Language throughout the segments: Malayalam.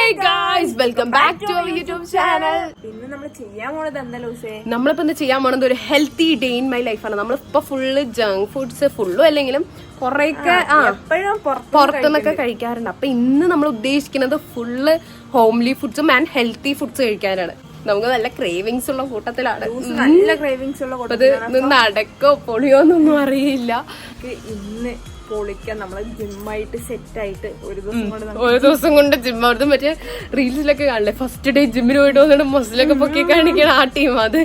Hey guys, welcome back to our YouTube channel. നമ്മളിപ്പോ ചെയ്യാൻ പോണത് ഒരു ഹെൽത്തി ഡേ ഇൻ മൈ ലൈഫാണ്. നമ്മളിപ്പോ ഫുള്ള് ജങ്ക് ഫുഡ്സ് ഫുള്ളും അല്ലെങ്കിലും കുറെയൊക്കെ പുറത്തുനിന്നൊക്കെ കഴിക്കാറുണ്ട്. അപ്പൊ ഇന്ന് നമ്മൾ ഉദ്ദേശിക്കുന്നത് ഫുള്ള് ഹോംലി ഫുഡ്സും ആൻഡ് ഹെൽത്തി ഫുഡ്സ് കഴിക്കാനാണ്. നമുക്ക് നല്ല ക്രേവിങ്സ് ഉള്ള കൂട്ടത്തിലാണ്. നടക്കോ പൊളിയോന്നൊന്നും അറിയില്ല. ഇന്ന് പൊളിക്കാൻ നമ്മള് ജിമ്മായിട്ട് സെറ്റ് ആയിട്ട് ഒരു ദിവസം കൊണ്ട് ജിം അവിടുന്ന് മറ്റേ റീൽസിലൊക്കെ കാണില്ലേ, ഫസ്റ്റ് ഡേ ജിമ്മിന് പോയിട്ട് വന്നിട്ട് മസിലൊക്കെ പൊക്കി കാണിക്കണ ആ ടീം അത്.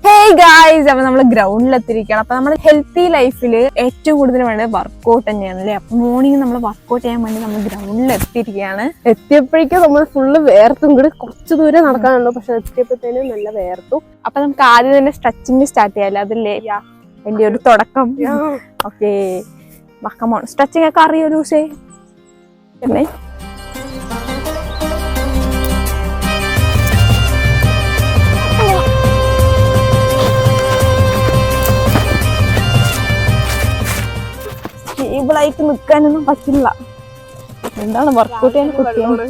ഹേയ് ഗായ്സ്, അപ്പൊ നമ്മള് ഗ്രൗണ്ടിൽ എത്തിയിരിക്കണം. അപ്പൊ നമ്മുടെ ഹെൽത്തി ലൈഫിൽ ഏറ്റവും കൂടുതൽ വേണ്ടത് വർക്കൗട്ട് തന്നെയാണ് അല്ലേ. അപ്പൊ മോർണിംഗ് നമ്മൾ വർക്കൗട്ട് ചെയ്യാൻ വേണ്ടി നമ്മൾ ഗ്രൗണ്ടിൽ എത്തിയിരിക്കുകയാണ്. എത്തിയപ്പോഴേക്കും നമ്മൾ ഫുള്ള് വേർത്തും കൂടി കുറച്ച് ദൂരം നടക്കാനുള്ളൂ. പക്ഷെ എത്തിയപ്പോഴത്തേനും നല്ല വേർത്തു. അപ്പൊ നമുക്ക് ആദ്യം തന്നെ സ്ട്രെച്ചിങ് സ്റ്റാർട്ട് ചെയ്യാല്ലേ, അതല്ലേ എന്റെ ഒരു തുടക്കം. Okay, come on. സ്ട്രെച്ചിങ് ഒക്കെ അറിയോ ലൂസേ? സ്റ്റേബിളായിട്ട് നിൽക്കാനൊന്നും പറ്റില്ല. എന്താണ് വർക്കൗട്ട് ചെയ്യാൻ കുട്ടിയാണ്.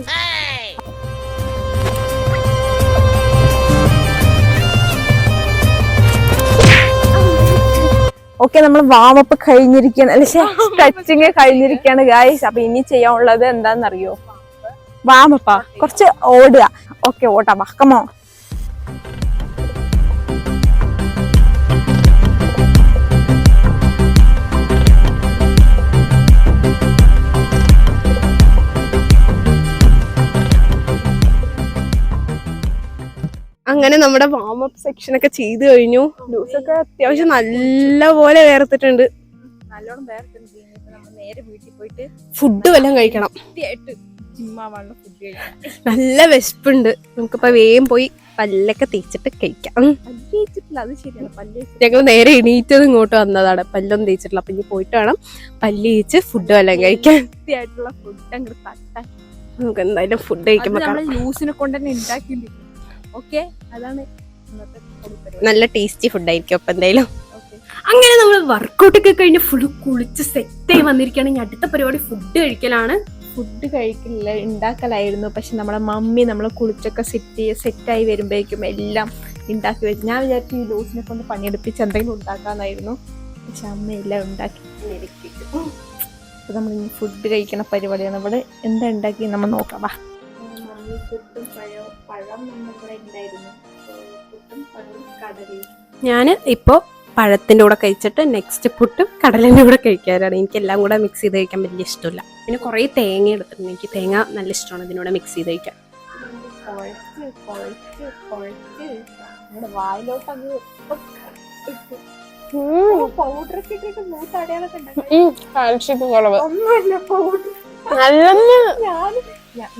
ഓക്കെ, നമ്മൾ വാമപ്പ് കഴിഞ്ഞിരിക്കുകയാണ്, അല്ലെ സ്ട്രെച്ചിങ് കഴിഞ്ഞിരിക്കുകയാണ് ഗായ്സ്. അപ്പൊ ഇനി ചെയ്യാനുള്ളത് എന്താണെന്നറിയോ? വാമപ്പാ, കുറച്ച് ഓടുക. ഓക്കെ, ഓട്ടാ, കമോ. അങ്ങനെ നമ്മുടെ വാമപ്പ് സെക്ഷൻ ഒക്കെ ചെയ്ത് കഴിഞ്ഞു. ലൂസൊക്കെ അത്യാവശ്യം നല്ല പോലെ വേർത്തിട്ടുണ്ട്. നല്ലോണം വേർത്തിട്ടുണ്ട്. നേരെ വീട്ടിൽ പോയിട്ട് ഫുഡ് വല്ലതും കഴിക്കണം. നല്ല വിശപ്പുണ്ട്. നമുക്കിപ്പോ വേഗം പോയി പല്ലൊക്കെ തേച്ചിട്ട് കഴിക്കാം. അത് ശരിയാണ്. ഞങ്ങൾ നേരെ എണീറ്റത് ഇങ്ങോട്ട് വന്നതാണ്. പല്ലൊന്നും തേച്ചിട്ടില്ല. അപ്പൊ ഇനി പോയിട്ട് വേണം പല്ല് തേച്ച് ഫുഡ് വല്ലതും കഴിക്കാൻ. ഫുഡ് അങ്ങോട്ട് തട്ടാൻ. നമുക്ക് എന്തായാലും ഫുഡ് കഴിക്കുമ്പോ ലൂസിനെ കൊണ്ട് തന്നെ ഉണ്ടാക്കിയിട്ടുണ്ട്. ഓക്കെ, അതാണ് നല്ല ടേസ്റ്റി ഫുഡ് ആയിരിക്കും. അപ്പൊ എന്തായാലും അങ്ങനെ നമ്മൾ വർക്കൗട്ട് ഒക്കെ കഴിഞ്ഞ് ഫുള്ള് കുളിച്ച് സെറ്റായി വന്നിരിക്കുകയാണെങ്കിൽ അടുത്ത പരിപാടി ഫുഡ് കഴിക്കലാണ്. ഫുഡ് കഴിക്കില്ല, ഉണ്ടാക്കലായിരുന്നു. പക്ഷെ നമ്മുടെ മമ്മി നമ്മളെ കുളിച്ചൊക്കെ സെറ്റായി വരുമ്പോഴേക്കും എല്ലാം ഉണ്ടാക്കി വെച്ചു. ഞാൻ വിചാരിച്ചു ഈ ലൂസിനെ കൊണ്ട് പണിയെടുപ്പിച്ച് എന്തെങ്കിലും ഉണ്ടാക്കാന്നായിരുന്നു. പക്ഷെ അമ്മ എല്ലാം ഉണ്ടാക്കി. അപ്പൊ നമ്മൾ ഇനി ഫുഡ് കഴിക്കണ പരിപാടിയാണ്. ഇവിടെ എന്താ ഉണ്ടാക്കി നമ്മൾ നോക്കാം. വാ. ഞാൻ ഇപ്പോ പഴത്തിന്റെ കൂടെ കഴിച്ചിട്ട് നെക്സ്റ്റ് പുട്ടും കടലിന്റെ കൂടെ കഴിക്കാനാണ്. എനിക്ക് എല്ലാം കൂടെ മിക്സ് ചെയ്ത് കഴിക്കാൻ വലിയ ഇഷ്ടമില്ല. പിന്നെ കുറെ തേങ്ങ എടുത്തിട്ടുണ്ട്. എനിക്ക് തേങ്ങ നല്ല ഇഷ്ടമാണ് ഇതിനൂടെ മിക്സ് ചെയ്ത് കഴിക്കാൻ.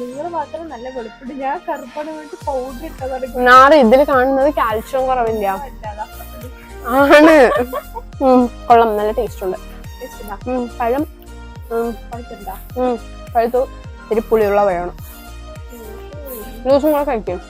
നിങ്ങൾ മാത്രം നല്ല വെളുപ്പിട്ട്, ഞാൻ കറുപ്പാണ് വേണ്ടി പൗഡർ ഇട്ടതാണ്. ഇതില് കാണുന്നത് കാൽഷ്യം കുറവില്ല ആണ്. കൊള്ളാം, നല്ല ടേസ്റ്റ് ഉണ്ട്. പഴം പഴുത്തു ഇത്തിരി പുളിയുള്ള പഴമാണ്. ദിവസം കൂടെ കഴിക്കും.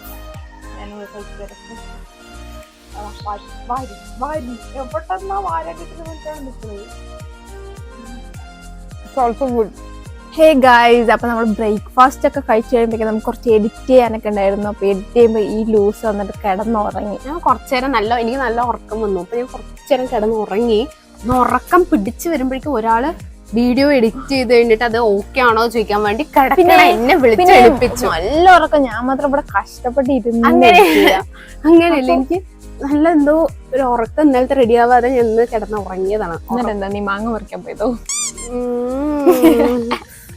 ഹേ ഗായ്സ്, അപ്പൊ നമ്മൾ ബ്രേക്ക്ഫാസ്റ്റ് ഒക്കെ കഴിച്ചു കഴിയുമ്പോഴേക്കും നമുക്ക് കുറച്ച് എഡിറ്റ് ചെയ്യാനൊക്കെ ഉണ്ടായിരുന്നു. അപ്പൊ എഡിറ്റ് ചെയ്യുമ്പോൾ ഈ ലൂസ് വന്നിട്ട് കിടന്നുറങ്ങി. ഞാൻ കുറച്ചേരം എനിക്ക് നല്ല ഉറക്കം വന്നു. അപ്പൊ ഞാൻ കുറച്ചേരം കിടന്നുറങ്ങി. ഉറക്കം പിടിച്ചു വരുമ്പോഴേക്കും ഒരാള് വീഡിയോ എഡിറ്റ് ചെയ്ത് കഴിഞ്ഞിട്ട് അത് ഓക്കെ ആണോ ചോദിക്കാൻ വേണ്ടി എന്നെ വിളിച്ചെടുപ്പിച്ചു. നല്ല ഉറക്കം. ഞാൻ മാത്രം ഇവിടെ കഷ്ടപ്പെട്ടിരുന്നു. അങ്ങനെയല്ല, എനിക്ക് നല്ല എന്തോ ഒരു ഉറക്കം ഇന്നലത്തെ റെഡി ആവാതെ ഞാൻ കിടന്ന് ഉറങ്ങിയതാണ്. എന്താ നീ മാങ്ങ പറിക്കാൻ പോയതോ?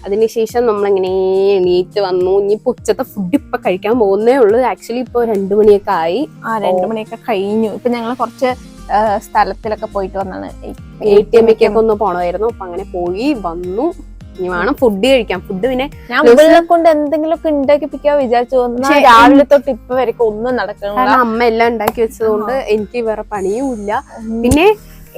അതിനുശേഷം നമ്മളിങ്ങനെ എണീറ്റ് വന്നു. ഇനി ഉച്ചത്തെ ഫുഡ് ഇപ്പൊ കഴിക്കാൻ പോകുന്നേ ഉള്ളൂ. ആക്ച്വലി ഇപ്പൊ 2 മണിയൊക്കെ ആയി. 2 മണിയൊക്കെ കഴിഞ്ഞു. ഇപ്പൊ ഞങ്ങള് കുറച്ച് സ്ഥലത്തിലൊക്കെ പോയിട്ട് വന്നാണ്. ATM ഒന്ന് പോണമായിരുന്നു. അപ്പൊ അങ്ങനെ പോയി വന്നു. ഇനി വേണം ഫുഡ് കഴിക്കാം. ഫുഡ് പിന്നെ ഞാൻ ഇവളെ കൊണ്ട് എന്തെങ്കിലുമൊക്കെ ഉണ്ടാക്കിപ്പിക്കാൻ വിചാരിച്ചു. രാവിലെ തൊട്ട് ഇപ്പൊ വരെയൊക്കെ ഒന്നും നടക്കണം. കാരണം അമ്മ എല്ലാം ഉണ്ടാക്കി വെച്ചതുകൊണ്ട് എനിക്ക് വേറെ പണിയും ഇല്ല. പിന്നെ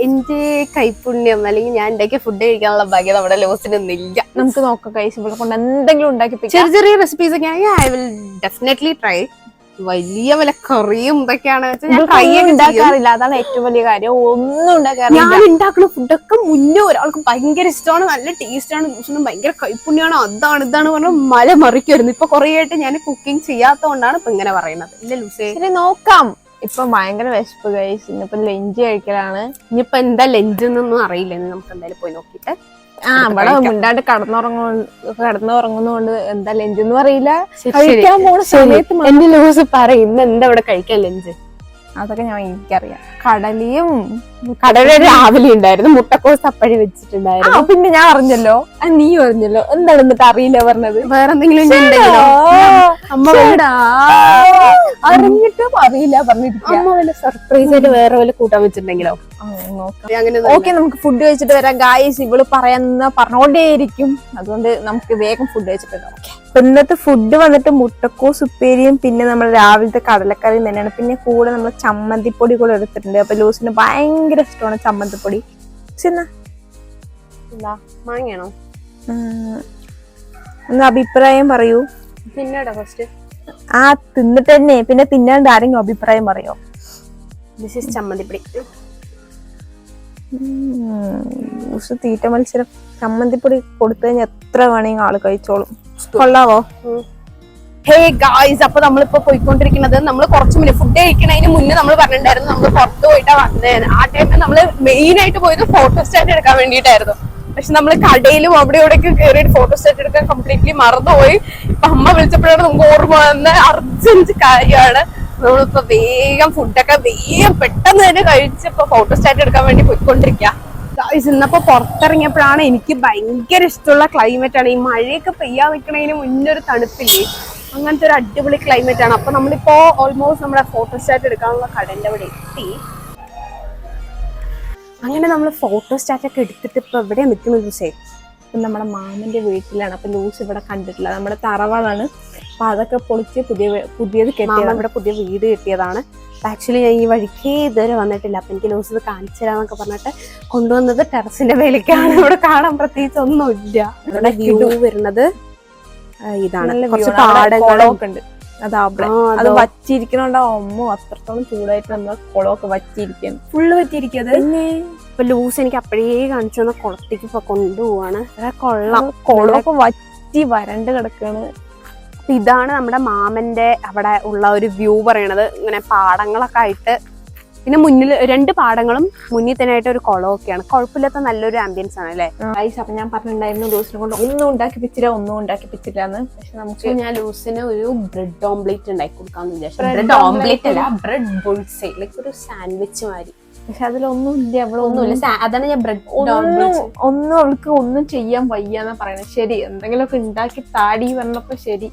എന്റെ കൈപ്പുണ്യം അല്ലെങ്കിൽ ഞാൻ ഉണ്ടാക്കിയ ഫുഡ് കഴിക്കാനുള്ള ഭാഗ്യം നമ്മുടെ ലോസിനൊന്നുമില്ല. നമുക്ക് നോക്കാം കൈസ് ഇവളെ കൊണ്ട് എന്തെങ്കിലും ഉണ്ടാക്കി ചെറിയ റെസിപ്പീസ് ഒക്കെ ആണെങ്കിൽ ഐ വിൽ ഡെഫിനറ്റ്ലി ട്രൈ. വലിയ വല്ല കറിയും ഇതൊക്കെയാണ് ഉണ്ടാക്കാറില്ല. അതാണ് ഏറ്റവും വലിയ കാര്യം. ഒന്നും ഉണ്ടാക്കാറില്ല. ഞാൻ ഉണ്ടാക്കുന്ന ഫുഡൊക്കെ മുന്നേ ഒരാൾക്ക് ഭയങ്കര ഇഷ്ടമാണ്, നല്ല ടേസ്റ്റ് ആണ്, ഭയങ്കര കൈപ്പുണ്യാണ്, അതാണ് ഇതാണ് പറഞ്ഞ മല മറിക്കുമായിരുന്നു. ഇപ്പൊ കുറെ ആയിട്ട് ഞാൻ കുക്കിംഗ് ചെയ്യാത്തതുകൊണ്ടാണ് ഇപ്പൊ ഇങ്ങനെ പറയുന്നത്. ഇല്ല ലൂസേ, ശരി നോക്കാം. ഇപ്പൊ ഭയങ്കര വിശപ്പ് ഗൈസ്. ഇന്നിപ്പോ ലഞ്ച് കഴിക്കലാണ്. ഇനിയിപ്പൊ എന്താ ലഞ്ച് എന്നൊന്നും അറിയില്ല. നമുക്ക് എന്തായാലും പോയി നോക്കിട്ട് ഇവിടെ മുണ്ടാണ്ട് കടന്നുറങ്ങുന്നോണ്ട് എന്താ ലഞ്ച് ഒന്നും അറിയില്ല. കഴിക്കാൻ പോണ സമയത്ത് എന്റെ ലൂസ് പറയും ഇന്ന് എന്താ ഇവിടെ കഴിക്കാൻ ലഞ്ച്. അതൊക്കെ എനിക്കറിയാം. കടലയും രാവിലെ ഉണ്ടായിരുന്നു, മുട്ടക്കോസ് അപ്പഴി വെച്ചിട്ടുണ്ടായിരുന്നു. പിന്നെ ഞാൻ അറിഞ്ഞല്ലോ, നീ അറിഞ്ഞല്ലോ. എന്താണ് എന്നിട്ട് അറിയില്ല പറഞ്ഞത്? വേറെ എന്തെങ്കിലും അറിഞ്ഞിട്ടും അറിയില്ല പറഞ്ഞിരിക്കും. അമ്മ വല്ല സർപ്രൈസ് ആയിട്ട് വേറെ വല്ല കൂട്ടാൻ വെച്ചിട്ടുണ്ടെങ്കിലോ? ഓക്കെ, നമുക്ക് ഫുഡ് കഴിച്ചിട്ട് വരാം ഗായ്സ്. ഇവള് പറഞ്ഞോണ്ടേയിരിക്കും, അതുകൊണ്ട് നമുക്ക് വേഗം ഫുഡ് കഴിച്ചിട്ട് വരാം. ഇന്നത്തെ ഫുഡ് വന്നിട്ട് മുട്ടക്കോസ് ഉപ്പേരിയും പിന്നെ നമ്മൾ രാവിലത്തെ കടലക്കറിയും തന്നെയാണ്. പിന്നെ കൂടെ നമ്മൾ ചമ്മന്തിപ്പൊടി കൂടെ എടുത്തിട്ടുണ്ട്. അപ്പൊ ലൂസിന് ഭയങ്കര ഇഷ്ടമാണ് ചമ്മന്തിപ്പൊടി. മാങ്ങയാണോ? ഒന്ന് അഭിപ്രായം പറയൂ. പിന്നീട് ഫസ്റ്റ് തിന്നിട്ട് തന്നെ പിന്നെ തിന്നാണ്ട് ആരെങ്കിലും അഭിപ്രായം പറയോ? ദിസ് ഈസ് ചമ്മന്തിപ്പൊടി. തീറ്റ മത്സരം. ചമ്മന്തിപ്പൊടി കൊടുത്തു കഴിഞ്ഞാൽ എത്ര വേണമെങ്കിൽ ആള് കഴിച്ചോളും. കൊള്ളാവോ? ഹേ ഗായ്സ്, അപ്പൊ നമ്മളിപ്പോ പോയിക്കൊണ്ടിരിക്കുന്നത്, നമ്മൾ കുറച്ച് മുന്നേ ഫുഡ് കഴിക്കുന്നതിന് മുന്നേ നമ്മൾ പറഞ്ഞിട്ടുണ്ടായിരുന്നു നമ്മൾ പുറത്ത് പോയിട്ടാ വന്നേന്ന്. ആ ടൈമിൽ നമ്മള് മെയിൻ ആയിട്ട് പോയത് ഫോട്ടോ സ്റ്റാറ്റ് എടുക്കാൻ വേണ്ടിയിട്ടായിരുന്നു. പക്ഷെ നമ്മള് കടയിലും അവിടെ ഇവിടേക്ക് കയറിയിട്ട് ഫോട്ടോ സ്റ്റാറ്റ് എടുക്കാൻ കംപ്ലീറ്റ്ലി മറന്നുപോയി. ഇപ്പൊ അമ്മ വിളിച്ചപ്പോഴാണ് നമുക്ക് ഓർമ്മ വന്ന അർജന്റ് കാര്യമാണ്. നമ്മളിപ്പോ വേഗം ഫുഡൊക്കെ വേഗം പെട്ടെന്ന് തന്നെ കഴിച്ചിപ്പോ ഫോട്ടോ സ്റ്റാറ്റ് എടുക്കാൻ വേണ്ടി പോയിക്കൊണ്ടിരിക്കുക. ഇന്നപ്പോ പുറത്തിറങ്ങിയപ്പോഴാണ് എനിക്ക് ഭയങ്കര ഇഷ്ടമുള്ള ക്ലൈമറ്റ് ആണ്. ഈ മഴയൊക്കെ പെയ്യാൻ നിൽക്കണതിന് മുന്നേ ഒരു തണുപ്പില്ലേ, അങ്ങനത്തെ ഒരു അടിപൊളി ക്ലൈമറ്റ് ആണ്. അപ്പൊ നമ്മളിപ്പോ ഓൾമോസ്റ്റ് നമ്മുടെ ഫോട്ടോ സ്റ്റാറ്റ് എടുക്കാനുള്ള കടന്റെ അവിടെ എത്തി. അങ്ങനെ നമ്മൾ ഫോട്ടോ സ്റ്റാറ്റ് ഒക്കെ എടുത്തിട്ട് ഇപ്പൊ എവിടെ നിൽക്കുന്നത് ലൂസേ? നമ്മുടെ മാമന്റെ വീട്ടിലാണ്. അപ്പൊ ലൂസ് ഇവിടെ കണ്ടിട്ടില്ല. നമ്മുടെ തറവാടാണ്. അപ്പൊ അതൊക്കെ പൊളിച്ച് പുതിയത് കെട്ടിയതാണ്. ഇവിടെ പുതിയ വീട് കെട്ടിയതാണ്. ആക്ച്വലി ഞാൻ ഈ വഴിക്ക് ഇതുവരെ വന്നിട്ടില്ല. അപ്പൊ എനിക്ക് ലൂസ് ഇത് കാണിച്ചു തരാന്നൊക്കെ പറഞ്ഞിട്ട് കൊണ്ടുവന്നത് ടെറസിന്റെ മേലേക്കാണ്. ഇവിടെ കാണാൻ പ്രത്യേകിച്ച് ഒന്നുമില്ല. ഇവിടെ വ്യൂ വരുന്നത് ഇതാണ്. കുറച്ച് പാടങ്ങളൊക്കെ ഉണ്ട്. അത് വച്ചിരിക്കണോണ്ടോ അമ്മ അത്രത്തോളം ചൂടായിട്ട് നമ്മളെ കുളമൊക്കെ വച്ചിരിക്കുന്നു. ഫുള്ള് വറ്റിയിരിക്കുന്നത്. ഇപ്പൊ ലൂസ് എനിക്ക് അപ്പോഴേ കാണിച്ചു തന്ന കുളത്തേക്ക് ഇപ്പൊ കൊണ്ടുപോവാണ്. കൊള്ളാം, കുളമൊക്കെ വറ്റി വരണ്ട് കിടക്കാണ്. അപ്പൊ ഇതാണ് നമ്മുടെ മാമന്റെ അവിടെ ഉള്ള ഒരു വ്യൂ പറയണത്. ഇങ്ങനെ പാടങ്ങളൊക്കെ ആയിട്ട്, പിന്നെ മുന്നിൽ 2 പാടങ്ങളും മുന്നിൽ തന്നെ ആയിട്ട് ഒരു കുളമൊക്കെയാണ്. കുഴപ്പമില്ലാത്ത നല്ലൊരു ആംബിയൻസ് ആണ് അല്ലേ? അപ്പൊ ഞാൻ പറഞ്ഞിട്ടുണ്ടായിരുന്നു ലൂസിനെ കൊണ്ട് ഒന്നും ഉണ്ടാക്കിപ്പിച്ചില്ല എന്ന്. പക്ഷെ നമുക്ക് ഞാൻ ലൂസിന് ഒരു ബ്രെഡ് ഓംപ്ലേറ്റ് ഉണ്ടാക്കി കൊടുക്കാന്ന് വിചാരിച്ചു. ബ്രെഡ് ഓംപ്ലേറ്റ് അല്ല, ബ്രെഡ് ബുൾസൈ, ലൈക്ക് ഒരു സാൻഡ്വിച്ച് മാതിരി. പക്ഷെ അതിലൊന്നും ഇല്ല, ഒന്നുമില്ല. അതാണ് ഞാൻ ബ്രെഡ് ഒന്നും അവൾക്ക് ഒന്നും ചെയ്യാൻ വയ്യാന്നാ പറയുന്നത്. ശരി, എന്തെങ്കിലുമൊക്കെ ഉണ്ടാക്കി താടി പറഞ്ഞപ്പോ ശരി,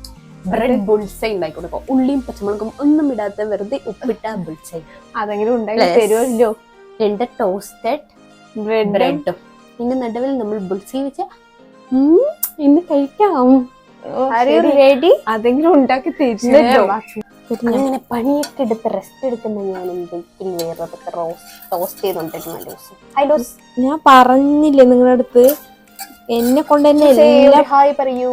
ബ്രെഡ് ബുൾസൈ ഉണ്ടാക്കി കൊടുക്കും. ഉള്ളിയും പച്ചമുളകും ഒന്നും ഇടാത്ത വെറുതെ ഉപ്പിട്ട ബുൾസൈ. അതെങ്കിലും ഉണ്ടാക്കി തരുമല്ലോ. 2 ടോസ്റ്റഡ് ബ്രെഡും പിന്നെ നടുവിൽ നമ്മൾ ബുൾസൈ വെച്ച ഇന്ന് കഴിക്കാം. റെഡി? അതെങ്കിലും ഉണ്ടാക്കി തരുമല്ലോ. അങ്ങനെ പണിയൊക്കെ എടുത്ത് റെസ്റ്റ് എടുക്കുന്ന ഞാൻ എന്തെങ്കിലും വേറെ ടോസ്റ്റ് ചെയ്തോണ്ടിരിക്കുന്ന ലൂസ്. ഞാൻ പറഞ്ഞില്ലേ നിങ്ങളുടെ അടുത്ത്, എന്നെ കൊണ്ട് തന്നെ ഹായ് പറയൂ.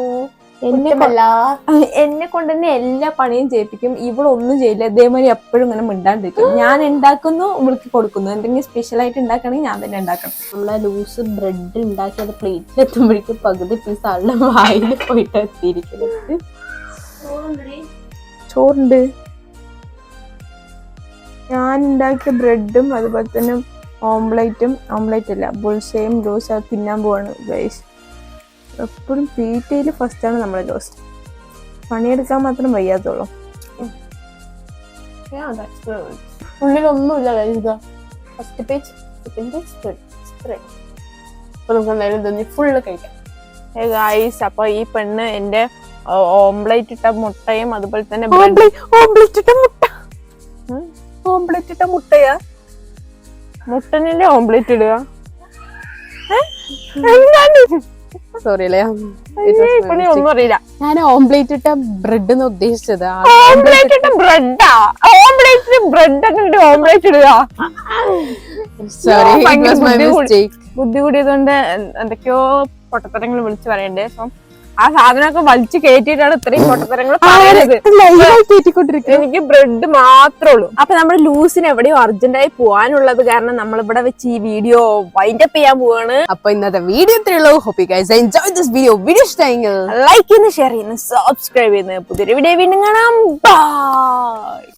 എന്നെ കൊണ്ട് തന്നെ എല്ലാ പണിയും ചെയ്യിപ്പിക്കും. ഇവളൊന്നും ചെയ്യില്ല. ഇതേമാതിരി എപ്പോഴും ഇങ്ങനെ മിണ്ടാണ്ടിരിക്കും. ഞാൻ ഉണ്ടാക്കുന്നു, ഇവൾക്ക് കൊടുക്കുന്നു. എന്തെങ്കിലും സ്പെഷ്യൽ ആയിട്ട് ഉണ്ടാക്കണമെങ്കിൽ ഞാൻ തന്നെ ഉണ്ടാക്കണം. നമ്മളെ ലൂസ് ബ്രെഡ് ഉണ്ടാക്കി അത് പ്ലേറ്റിൽ എത്തുമ്പോഴേക്കും പകുതി പീസ് ആളുടെ വായിൽ പോയിട്ട് എത്തിയിരിക്കുന്നത്. ചോറുണ്ട്. ഞാൻ ഉണ്ടാക്കിയ ബ്രെഡും അതുപോലെ തന്നെ ഓംപ്ലേറ്റ് അല്ല ബുൾസയും ലൂസ് അത് തിന്നാൻ പോവാണ് ഗൈസ്. എപ്പോഴും തീറ്റയിൽ ഫസ്റ്റാണ് നമ്മളെ ലൂസ്. പണിയെടുക്കാൻ മാത്രം വയ്യാത്തുള്ളൂ. ഉള്ളിലൊന്നുമില്ല കഴിയുക. First page, second page, spread. അപ്പൊ നമുക്ക് എന്തായാലും ഫുള്ള് കഴിക്കാം ഗൈസ്. അപ്പൊ ഈ പെണ്ണ് എന്റെ ഓംപ്ലേറ്റ് ഇട്ട മുട്ടയും അതുപോലെ തന്നെ ഓംപ്ലേറ്റ് ഇട്ട മുട്ടയാ? മുട്ടനല്ലേ ഓംപ്ലേറ്റ് ഇടുക? സോറി അല്ലേ, ഒന്നും അറിയില്ല. ഞാൻ ഓംപ്ലേറ്റ് ഇട്ട ബ്രെഡ് എന്ന് ഉദ്ദേശിച്ചത്. ഓംപ്ലേറ്റ് ഇട്ട ബ്രെഡാ? ഓംപ്ലേറ്റ് ബ്രെഡ് ഒക്കെ ഓംപ്ലേറ്റ് ഇടുക? സോറി, ബുദ്ധി കൂടിയതുകൊണ്ട് എന്തൊക്കെയോ പൊട്ടത്തരങ്ങൾ വിളിച്ചു പറയണ്ടേ. സോ ആ സാധനമൊക്കെ വലിച്ചു കയറ്റിയിട്ടാണ് ഇത്രയും പൊട്ടത്തരങ്ങൾ എനിക്ക് ബ്രെഡ് മാത്രമേ ഉള്ളൂ. അപ്പൊ നമ്മുടെ ലൂസിന് എവിടെയോ അർജന്റായി പോകാനുള്ളത് കാരണം നമ്മളിവിടെ വെച്ച് ഈ വീഡിയോ വൈൻഡപ്പ് ചെയ്യാൻ പോവാണ്. അപ്പൊ ഇന്നത്തെ വീഡിയോ ഇത്രയുള്ളൂ. Hope you guys enjoy this video. Video ഇഷ്ടമായെങ്കിൽ ലൈക്ക് ചെയ്യുന്നു, ഷെയർ ചെയ്യുന്നു, സബ്സ്ക്രൈബ് ചെയ്യുന്നു. പുതിയൊരു വീഡിയോ വീണ്ടും കാണാം. ബൈ.